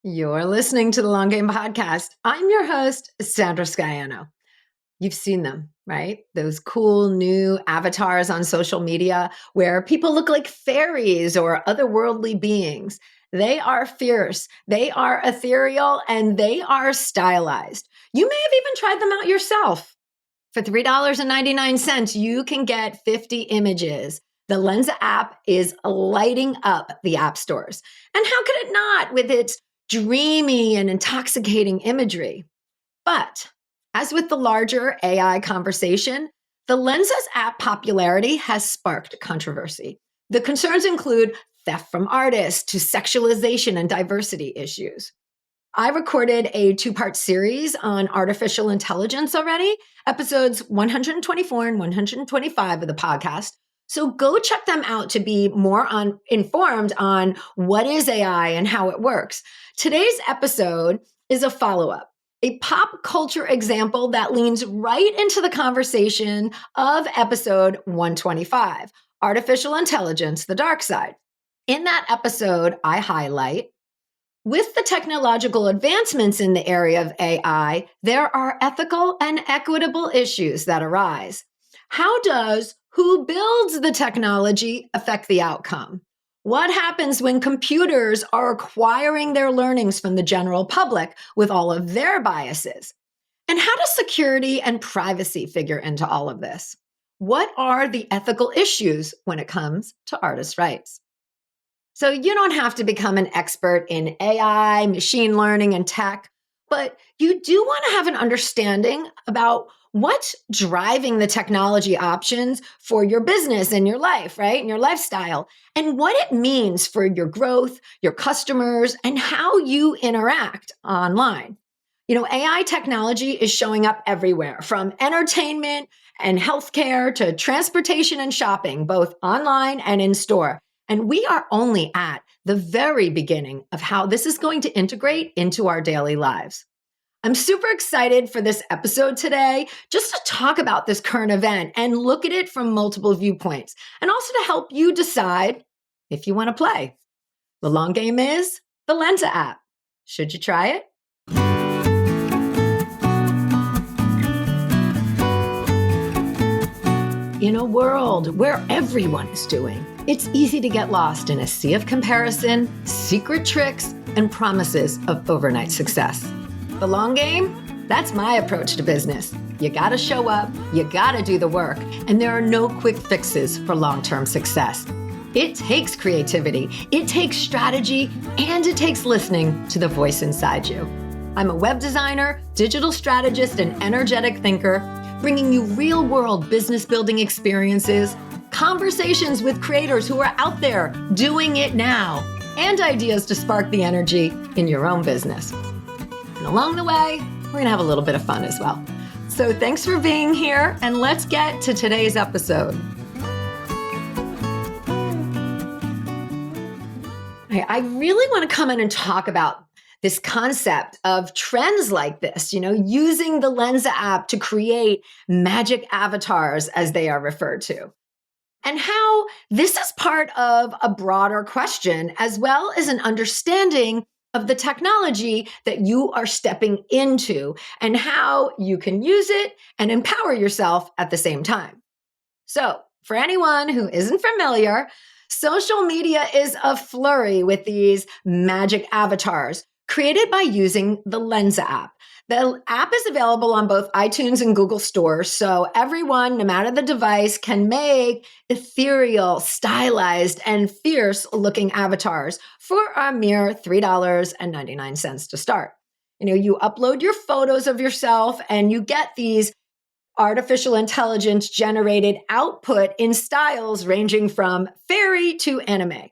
You're listening to the Long Game Podcast. I'm your host, Sandra Sciano. You've seen them, right? Those cool new avatars on social media where people look like fairies or otherworldly beings. They are fierce, they are ethereal, and they are stylized. You may have even tried them out yourself. For $3.99, you can get 50 images. The Lensa app is lighting up the app stores. And how could it not with its dreamy and intoxicating imagery? But as with the larger AI conversation, the Lensa's app popularity has sparked controversy. The concerns include theft from artists to sexualization and diversity issues. I recorded a 2-part series on artificial intelligence already, episodes 124 and 125 of the podcast. So go check them out to be more informed on what is AI and how it works. Today's episode is a follow-up, a pop culture example that leans right into the conversation of episode 125, Artificial Intelligence, the Dark Side. In that episode, I highlight, with the technological advancements in the area of AI, there are ethical and equitable issues that arise. How does who builds the technology affect the outcome? What happens when computers are acquiring their learnings from the general public with all of their biases? And how does security and privacy figure into all of this? What are the ethical issues when it comes to artists' rights? So you don't have to become an expert in AI, machine learning, and tech, but you do want to have an understanding about what's driving the technology options for your business and your life, right? And your lifestyle, and what it means for your growth, your customers, and how you interact online. You know, AI technology is showing up everywhere, from entertainment and healthcare to transportation and shopping, both online and in store. And we are only at the very beginning of how this is going to integrate into our daily lives. I'm super excited for this episode today, just to talk about this current event and look at it from multiple viewpoints, and also to help you decide if you want to play. The long game is the Lensa app. Should you try it? In a world where everyone is doing, it's easy to get lost in a sea of comparison, secret tricks, and promises of overnight success. The long game? That's my approach to business. You gotta show up, you gotta do the work, and there are no quick fixes for long-term success. It takes creativity, it takes strategy, and it takes listening to the voice inside you. I'm a web designer, digital strategist, and energetic thinker, bringing you real-world business-building experiences, conversations with creators who are out there doing it now, and ideas to spark the energy in your own business. And along the way, we're going to have a little bit of fun as well. So thanks for being here, and let's get to today's episode. I really want to come in and talk about this concept of trends like this, using the Lensa app to create magic avatars, as they are referred to, and how this is part of a broader question, as well as an understanding of the technology that you are stepping into and how you can use it and empower yourself at the same time. So, for anyone who isn't familiar, social media is aflurry with these magic avatars created by using the Lensa app. The app is available on both iTunes and Google stores, so everyone, no matter the device, can make ethereal, stylized, and fierce-looking avatars for a mere $3.99 to start. You upload your photos of yourself, and you get these artificial intelligence-generated output in styles ranging from fairy to anime.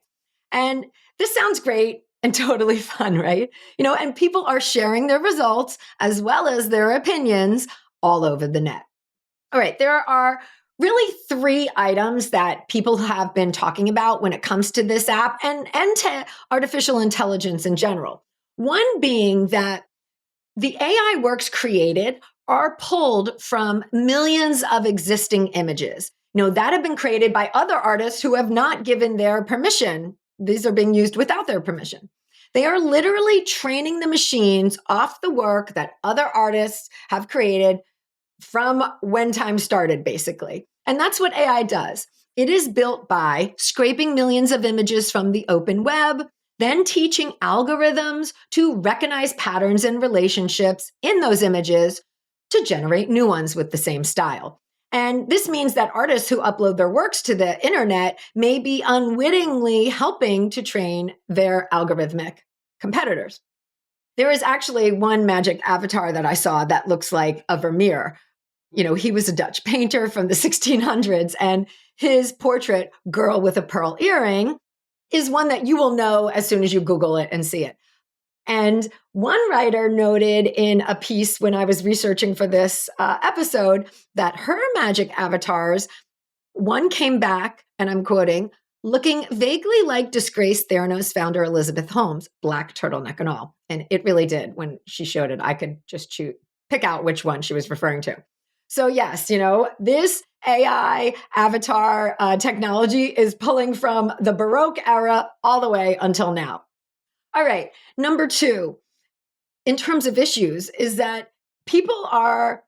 And this sounds great and totally fun, right? And people are sharing their results as well as their opinions all over the net. All right, there are really 3 items that people have been talking about when it comes to this app and to artificial intelligence in general. One being that the AI works created are pulled from millions of existing images, that have been created by other artists who have not given their permission. These are being used without their permission. They are literally training the machines off the work that other artists have created from when time started, basically. And that's what AI does. It is built by scraping millions of images from the open web, then teaching algorithms to recognize patterns and relationships in those images to generate new ones with the same style. And this means that artists who upload their works to the internet may be unwittingly helping to train their algorithmic competitors. There is actually one magic avatar that I saw that looks like a Vermeer. He was a Dutch painter from the 1600s, and his portrait, Girl with a Pearl Earring, is one that you will know as soon as you Google it and see it. And one writer noted in a piece when I was researching for this episode that her magic avatars, one came back, and I'm quoting, looking vaguely like disgraced Theranos founder Elizabeth Holmes, black turtleneck and all. And it really did. When she showed it, I could just pick out which one she was referring to. So yes, this AI avatar technology is pulling from the Baroque era all the way until now. All right, number 2, in terms of issues, is that people are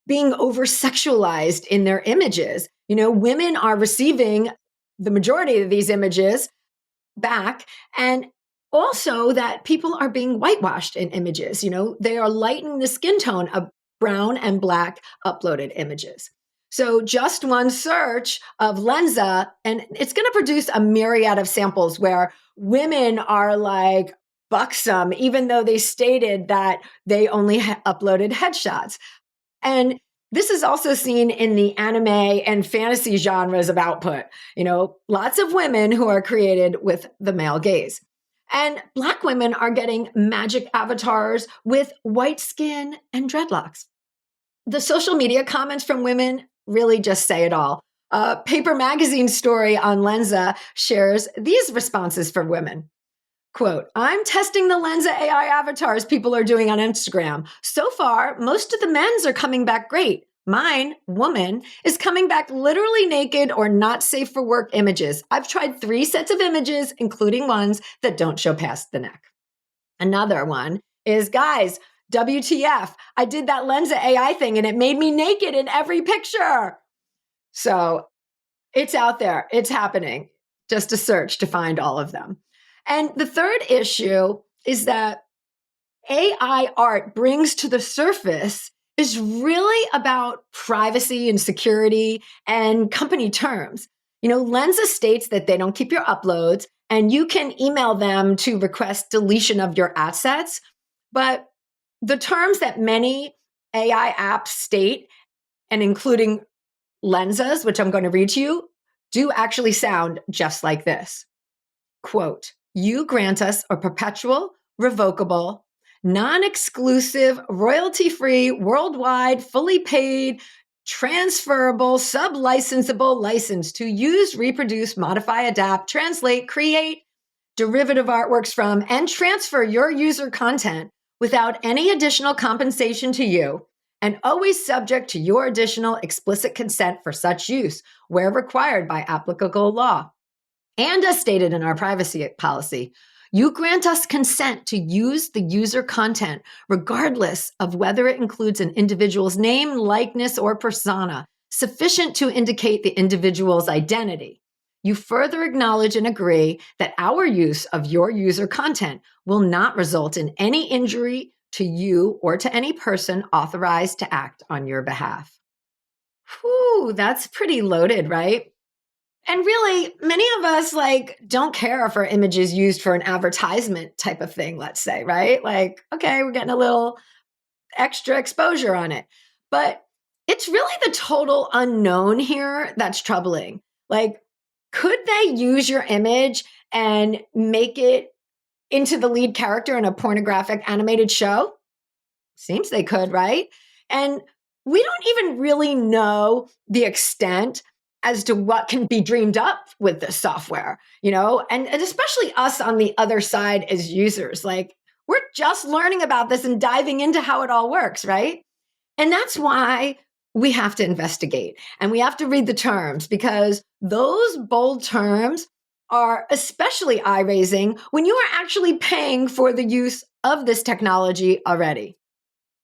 being over-sexualized in their images. Women are receiving the majority of these images back, and also that people are being whitewashed in images. They are lightening the skin tone of brown and black uploaded images. So just one search of Lensa, and it's going to produce a myriad of samples where women are like buxom, even though they stated that they only uploaded headshots. And this is also seen in the anime and fantasy genres of output. Lots of women who are created with the male gaze. And Black women are getting magic avatars with white skin and dreadlocks. The social media comments from women really just say it all. Paper Magazine story on Lensa shares these responses for women. Quote, I'm testing the Lensa AI avatars people are doing on Instagram. So far, most of the men's are coming back great. Mine, woman, is coming back literally naked or not safe for work images. I've tried 3 sets of images, including ones that don't show past the neck. Another one is, guys, WTF, I did that Lensa AI thing and it made me naked in every picture. So it's out there. It's happening. Just a search to find all of them. And the third issue is that AI art brings to the surface is really about privacy and security and company terms. Lensa states that they don't keep your uploads and you can email them to request deletion of your assets. But the terms that many AI apps state, and including Lensa's, which I'm going to read to you, do actually sound just like this. Quote, you grant us a perpetual, revocable, non-exclusive, royalty-free, worldwide, fully paid, transferable, sub-licensable license to use, reproduce, modify, adapt, translate, create derivative artworks from, and transfer your user content without any additional compensation to you, and always subject to your additional explicit consent for such use, where required by applicable law. And as stated in our privacy policy, you grant us consent to use the user content, regardless of whether it includes an individual's name, likeness, or persona, sufficient to indicate the individual's identity. You further acknowledge and agree that our use of your user content will not result in any injury to you or to any person authorized to act on your behalf. Whew, that's pretty loaded, right? And really, many of us don't care if our image is used for an advertisement type of thing, let's say, right? Okay, we're getting a little extra exposure on it. But it's really the total unknown here that's troubling. Could they use your image and make it into the lead character in a pornographic animated show? Seems they could, right? And we don't even really know the extent as to what can be dreamed up with this software, and especially us on the other side as users. We're just learning about this and diving into how it all works, right? And that's why we have to investigate and we have to read the terms, because those bold terms are especially eye-raising when you are actually paying for the use of this technology already.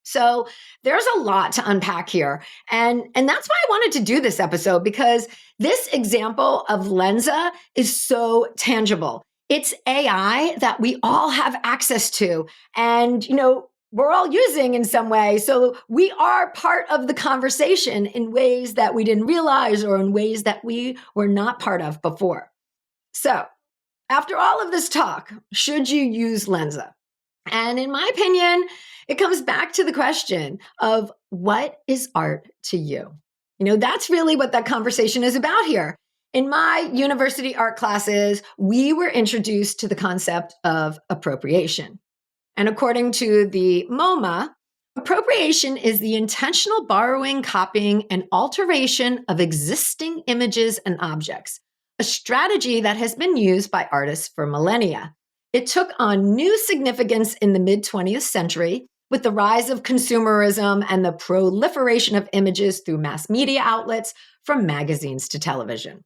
So there's a lot to unpack here. And that's why I wanted to do this episode, because this example of Lensa is so tangible. It's AI that we all have access to. And, we're all using in some way. So we are part of the conversation in ways that we didn't realize or in ways that we were not part of before. So after all of this talk, should you use Lensa? And in my opinion, it comes back to the question of what is art to you? That's really what that conversation is about here. In my university art classes, we were introduced to the concept of appropriation. And according to the MoMA, appropriation is the intentional borrowing, copying, and alteration of existing images and objects, a strategy that has been used by artists for millennia. It took on new significance in the mid-20th century with the rise of consumerism and the proliferation of images through mass media outlets, from magazines to television.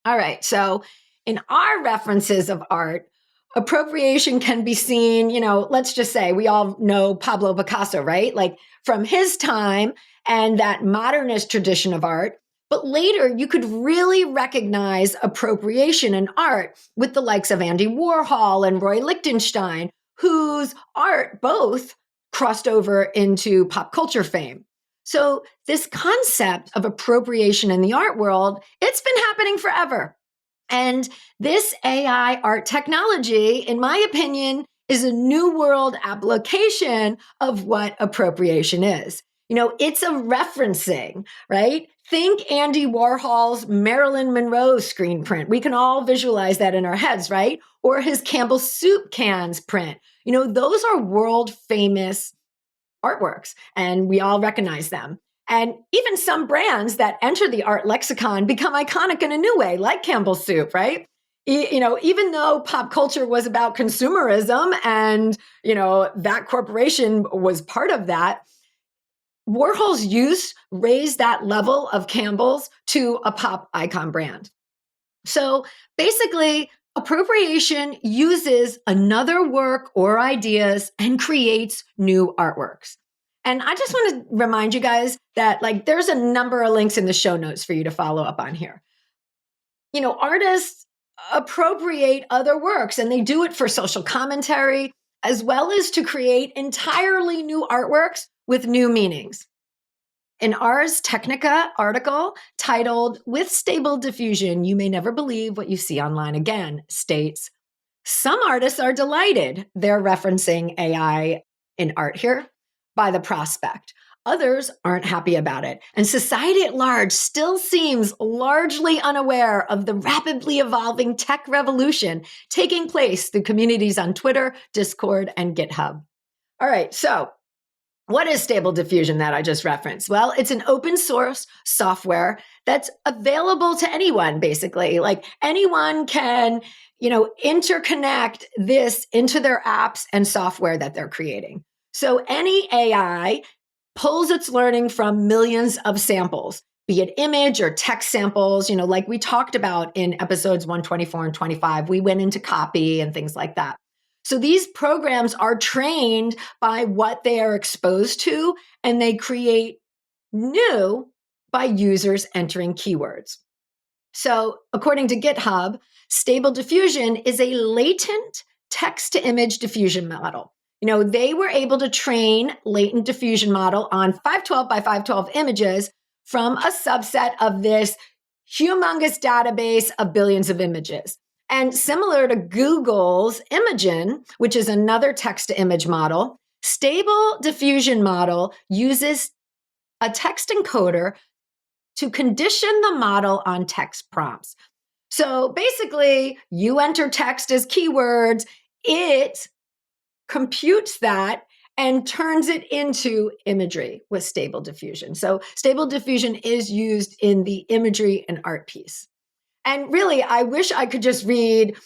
All right, so in our references of art, appropriation can be seen, let's just say we all know Pablo Picasso, right? Like from his time and that modernist tradition of art. But later, you could really recognize appropriation in art with the likes of Andy Warhol and Roy Lichtenstein, whose art both crossed over into pop culture fame. So this concept of appropriation in the art world, it's been happening forever. And this AI art technology, in my opinion, is a new world application of what appropriation is. It's a referencing, right? Think Andy Warhol's Marilyn Monroe screen print. We can all visualize that in our heads, right? Or his Campbell soup cans print. Those are world famous artworks, and we all recognize them. And even some brands that enter the art lexicon become iconic in a new way, like Campbell's soup, right? Even though pop culture was about consumerism and, that corporation was part of that, Warhol's use raised that level of Campbell's to a pop icon brand. So basically, appropriation uses another work or ideas and creates new artworks. And I just want to remind you guys that there's a number of links in the show notes for you to follow up on here. Artists appropriate other works, and they do it for social commentary, as well as to create entirely new artworks with new meanings. In Ars Technica article titled "With Stable Diffusion, You May Never Believe What You See Online Again" states, some artists are delighted they're referencing AI in art here by the prospect. Others aren't happy about it. And society at large still seems largely unaware of the rapidly evolving tech revolution taking place through communities on Twitter, Discord, and GitHub. All right, so what is Stable Diffusion that I just referenced? Well, it's an open source software that's available to anyone, basically. Anyone can, interconnect this into their apps and software that they're creating. So any AI pulls its learning from millions of samples, be it image or text samples, like we talked about in episodes 124 and 25. We went into copy and things like that. So these programs are trained by what they are exposed to, and they create new by users entering keywords. So according to GitHub, Stable Diffusion is a latent text-to-image diffusion model. They were able to train latent diffusion model on 512 by 512 images from a subset of this humongous database of billions of images. And similar to Google's Imagen, which is another text-to-image model, Stable Diffusion model uses a text encoder to condition the model on text prompts. So basically, you enter text as keywords, it computes that and turns it into imagery with Stable Diffusion. So Stable Diffusion is used in the imagery and art piece. And really, I wish I could just read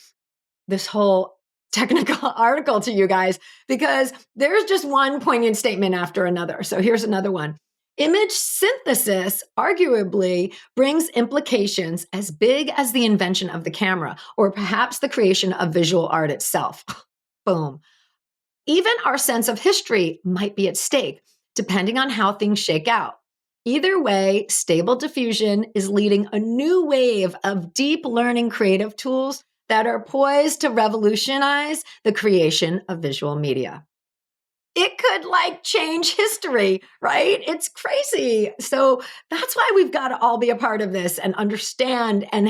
this whole technical article to you guys, because there's just one poignant statement after another. So here's another one. Image synthesis arguably brings implications as big as the invention of the camera, or perhaps the creation of visual art itself. Boom. Even our sense of history might be at stake, depending on how things shake out. Either way, Stable Diffusion is leading a new wave of deep learning creative tools that are poised to revolutionize the creation of visual media. It could change history, right? It's crazy. So that's why we've got to all be a part of this and understand and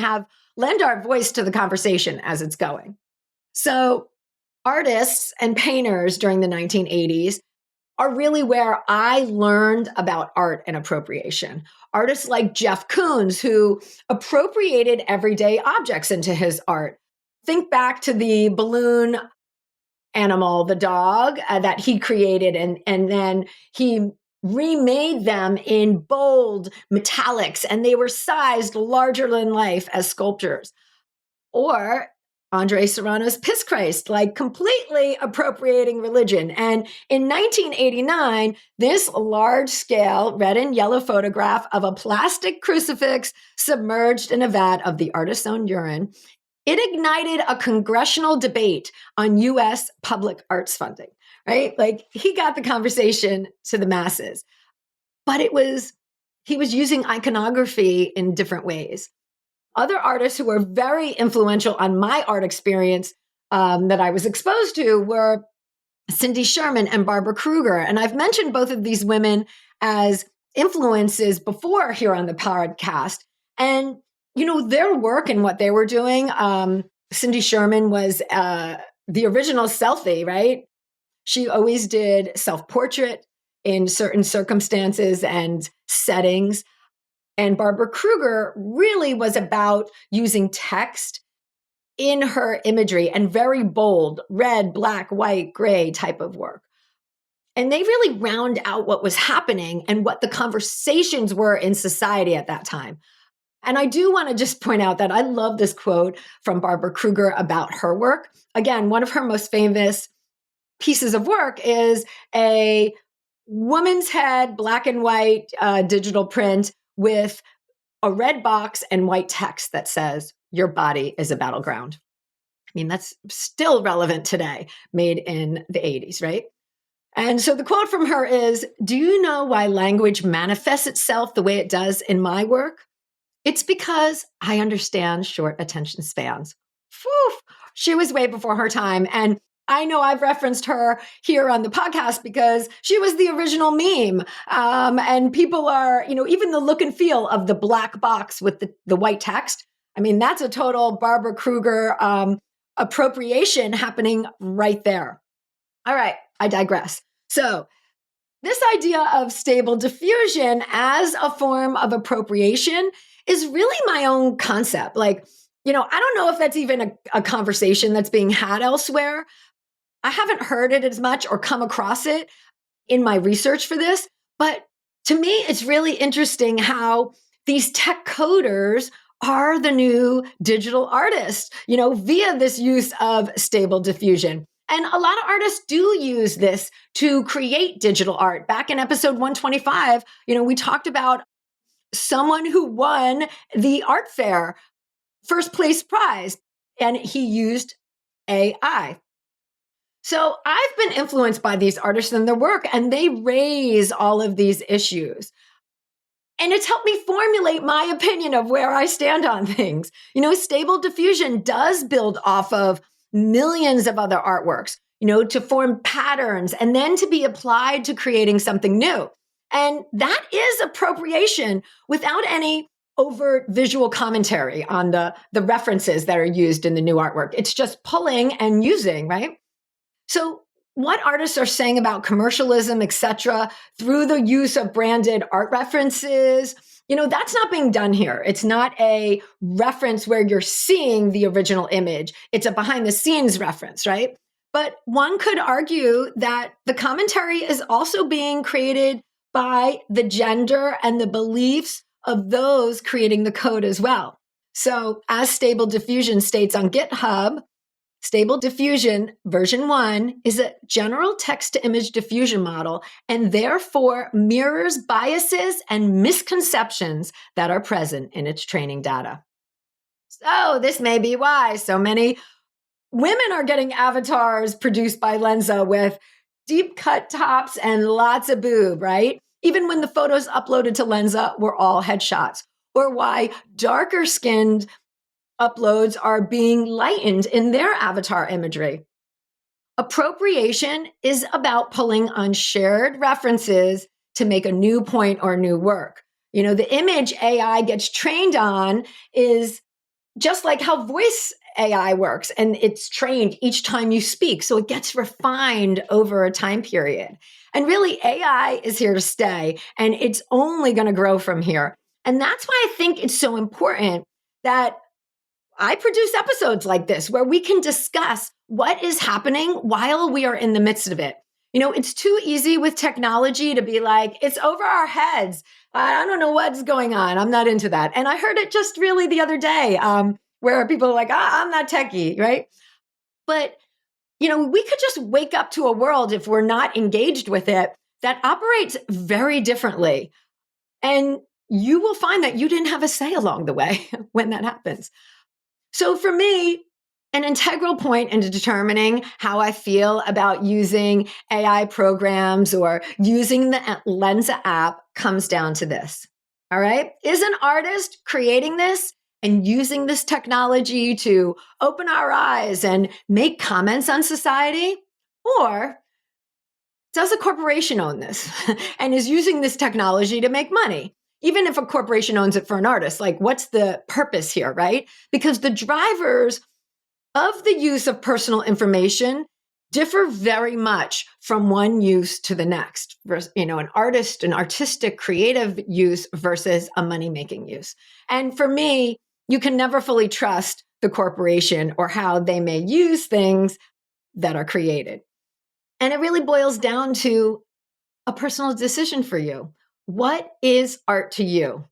lend our voice to the conversation as it's going. So artists and painters during the 1980s are really where I learned about art and appropriation. Artists like Jeff Koons, who appropriated everyday objects into his art. Think back to the balloon animal, the dog that he created, and then he remade them in bold metallics, and they were sized larger than life as sculptures. Or Andre Serrano's Piss Christ, completely appropriating religion. And in 1989, this large scale red and yellow photograph of a plastic crucifix submerged in a vat of the artist's own urine, it ignited a congressional debate on US public arts funding, right? He got the conversation to the masses, but he was using iconography in different ways. Other artists who were very influential on my art experience that I was exposed to were Cindy Sherman and Barbara Kruger. And I've mentioned both of these women as influences before here on the podcast. And, their work and what they were doing, Cindy Sherman was the original selfie, right? She always did self-portrait in certain circumstances and settings. And Barbara Kruger really was about using text in her imagery and very bold, red, black, white, gray type of work. And they really round out what was happening and what the conversations were in society at that time. And I do want to just point out that I love this quote from Barbara Kruger about her work. Again, one of her most famous pieces of work is a woman's head, black and white digital print with a red box and white text that says, "Your body is a battleground." I mean, that's still relevant today, made in the 80s, right? And so the quote from her is, "Do you know why language manifests itself the way it does in my work? It's because I understand short attention spans." Whew, she was way before her time. And I know I've referenced her here on the podcast because she was the original meme. And people are, even the look and feel of the black box with the white text. I mean, that's a total Barbara Kruger appropriation happening right there. All right, I digress. So this idea of stable diffusion as a form of appropriation is really my own concept. I don't know if that's even a conversation that's being had elsewhere. I haven't heard it as much or come across it in my research for this, but to me, it's really interesting how these tech coders are the new digital artists, via this use of stable diffusion. And a lot of artists do use this to create digital art. Back in episode 125, we talked about someone who won the art fair first place prize, and he used AI. So I've been influenced by these artists and their work, and they raise all of these issues. And it's helped me formulate my opinion of where I stand on things. Stable diffusion does build off of millions of other artworks, to form patterns and then to be applied to creating something new. And that is appropriation without any overt visual commentary on the references that are used in the new artwork. It's just pulling and using, right? So what artists are saying about commercialism, etc., through the use of branded art references, that's not being done here. It's not a reference where you're seeing the original image. It's a behind the scenes reference, right? But one could argue that the commentary is also being created by the gender and the beliefs of those creating the code as well. So as Stable Diffusion states on GitHub, Stable Diffusion version 1 is a general text-to-image diffusion model and therefore mirrors biases and misconceptions that are present in its training data. So this may be why so many women are getting avatars produced by Lensa with deep cut tops and lots of boob, right? Even when the photos uploaded to Lensa were all headshots. Or why darker skinned uploads are being lightened in their avatar imagery. Appropriation is about pulling on shared references to make a new point or new work. The image AI gets trained on is just like how voice AI works, and it's trained each time you speak. So it gets refined over a time period. And really, AI is here to stay, and it's only going to grow from here. And that's why I think it's so important that I produce episodes like this where we can discuss what is happening while we are in the midst of it. It's too easy with technology to be like, it's over our heads. I don't know what's going on. I'm not into that. And I heard it just really the other day where people are like, I'm not techie, right? But, we could just wake up to a world if we're not engaged with it that operates very differently. And you will find that you didn't have a say along the way when that happens. So for me, an integral point into determining how I feel about using AI programs or using the Lensa app comes down to this. All right. Is an artist creating this and using this technology to open our eyes and make comments on society? Or does a corporation own this and is using this technology to make money? Even if a corporation owns it for an artist, like what's the purpose here, right? Because the drivers of the use of personal information differ very much from one use to the next. An artistic, creative use versus a money-making use. And for me, you can never fully trust the corporation or how they may use things that are created. And it really boils down to a personal decision for you. What is art to you?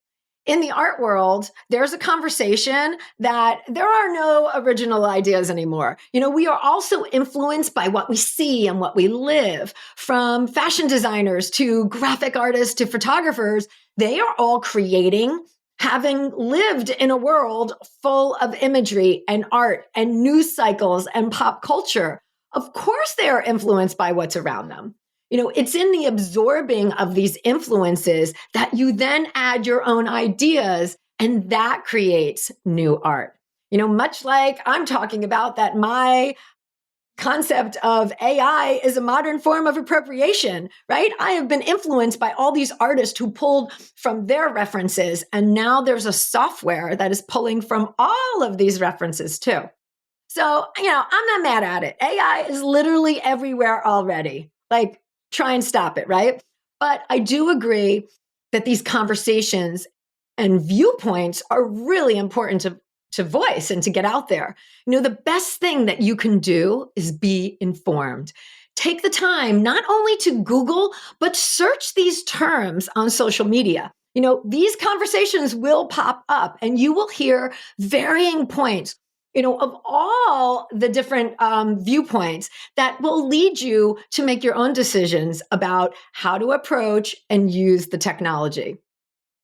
In the art world, there's a conversation that there are no original ideas anymore. We are also influenced by what we see and what we live. From fashion designers to graphic artists to photographers, they are all creating, having lived in a world full of imagery and art and news cycles and pop culture. Of course, they are influenced by what's around them. It's in the absorbing of these influences that you then add your own ideas, and that creates new art. Much like I'm talking about that my concept of AI is a modern form of appropriation, right? I have been influenced by all these artists who pulled from their references, and now there's a software that is pulling from all of these references too. So, I'm not mad at it. AI is literally everywhere already. Like, try and stop it, right? But I do agree that these conversations and viewpoints are really important to voice and to get out there. The best thing that you can do is be informed. Take the time not only to Google, but search these terms on social media. These conversations will pop up and you will hear varying points of all the different viewpoints that will lead you to make your own decisions about how to approach and use the technology.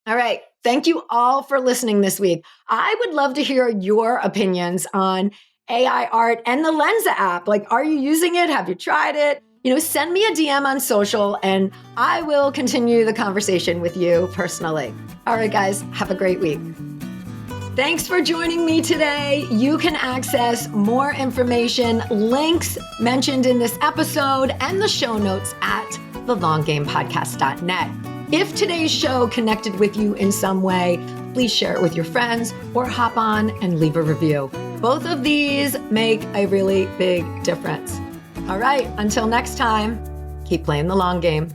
All right. Thank you all for listening this week. I would love to hear your opinions on AI art and the Lensa app. Like, are you using it? Have you tried it? Send me a DM on social and I will continue the conversation with you personally. All right, guys, have a great week. Thanks for joining me today. You can access more information, links mentioned in this episode, and the show notes at thelonggamepodcast.net. If today's show connected with you in some way, please share it with your friends or hop on and leave a review. Both of these make a really big difference. All right, until next time, keep playing the long game.